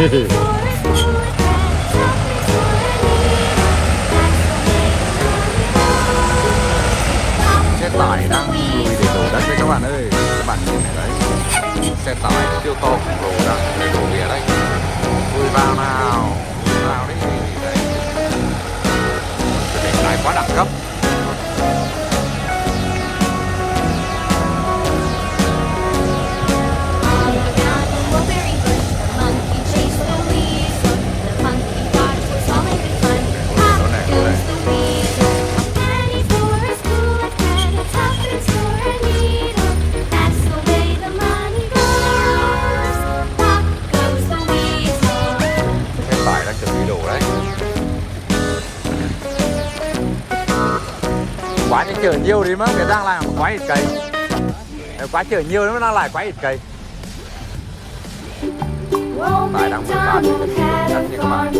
Xe tải đang lùi để đổ đất đấy các bạn ơi. Các bạn nhìn thấy đấy, xe tải siêu to khổng lồ đang để đổ về đấy. Lùi vào nào, lùi vào đấy. Đấy, cái này quá đẳng cấp. Quá nhưng chở nhiều đi mà cái đang làm quá ít cây. Quá chở nhiều nó đang lại quá ít cây. Tải đang vượt phạt đất như các bạn.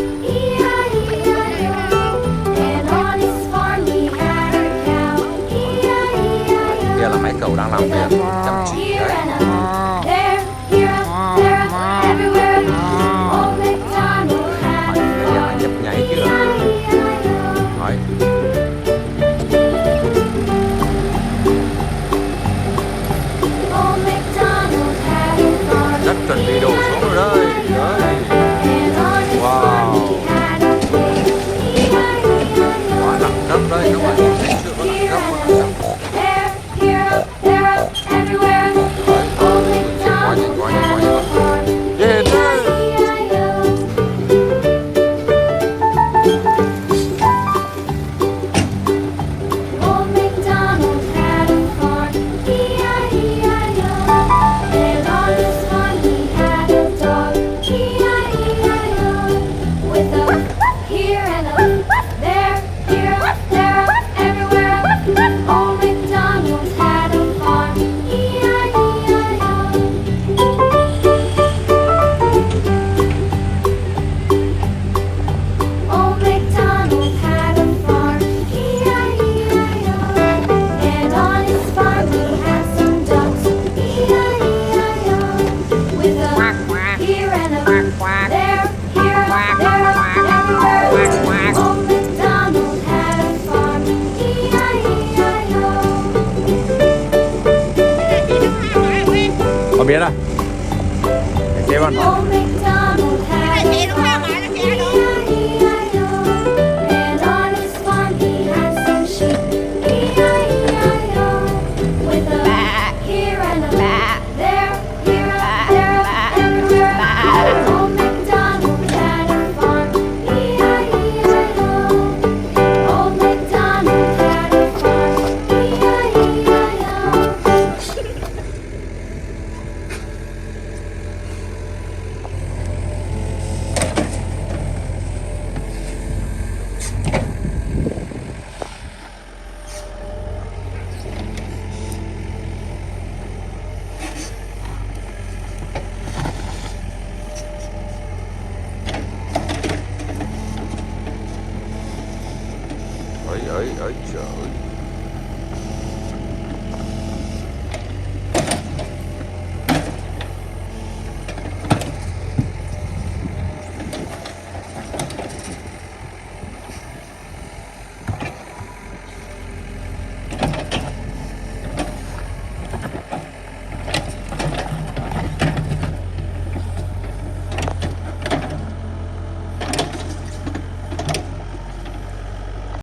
Kia là máy cẩu đang làm việc chăm chỉ đấy. Mạnh nhấp nháy chưa? Đấy. Đất chuẩn bị đổ xuống rồi đấy. Đấy. Wow. Quá đẳng cấp đây các bạn. Thực sự quá đẳng cấp. Quá nhìn. Nhìn đây. Có biết à? Cái xe con. Ơi trời ơi.